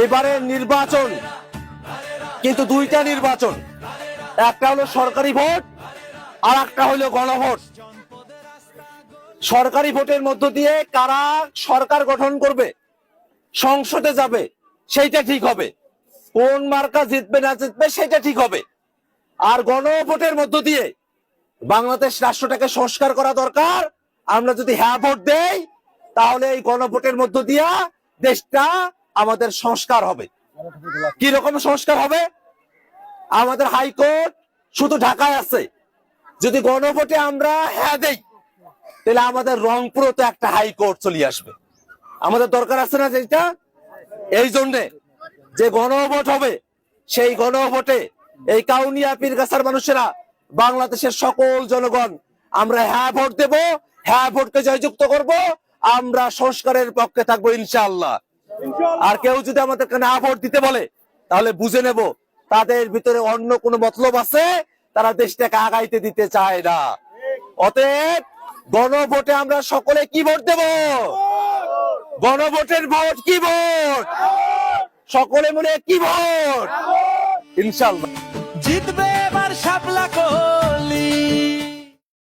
এবারে নির্বাচন কিন্তু দুইটা নির্বাচন, একটা হলো সরকারি ভোট আর একটা হলো গণভোট। সরকারি ভোটের মধ্য দিয়ে কারা সরকার গঠন করবে, সংসদে যাবে, সেইটা ঠিক হবে। কোন মার্কা জিতবে না জিতবে সেটা ঠিক হবে। আর গণভোটের মধ্য দিয়ে বাংলাদেশ রাষ্ট্রটাকে সংস্কার করা দরকার। আমরা যদি হ্যাঁ ভোট দেই তাহলে এই গণভোটের মধ্য দিয়া দেশটা আমাদের সংস্কার হবে। কি রকম সংস্কার হবে? আমাদের হাইকোর্ট শুধু ঢাকায় আছে, যদি গণভোটে আমরা হ্যাঁ দেই তাহলে আমাদের রংপুরে তো একটা হাইকোর্ট চলে আসবে। আমাদের দরকার আছে না যেটা? এই জন্যে যে গণভোট হবে, সেই গণভোটে এই কাউনিয়া পীরগাছার মানুষেরা, বাংলাদেশের সকল জনগণ আমরা হ্যাঁ ভোট দেব, হ্যাঁ ভোটকে জয়যুক্ত করব, আমরা সংস্কারের পক্ষে থাকবো ইনশাআল্লাহ। আর কেউ যদি আমাদেরকে না ভোট দিতে বলে তাহলে বুঝে নেব তাদের ভিতরে অন্য কোনো মতলব আছে, তারা দেশটাকে আগাইতে দিতে চায় না। অতএব গণভোটে আমরা সকলে কি ভোট দেব? গণভোটের ভোট কি ভোট? সকলে মনে কি ভোট? ইনশাআল্লাহ জিতবে এবার শাপলা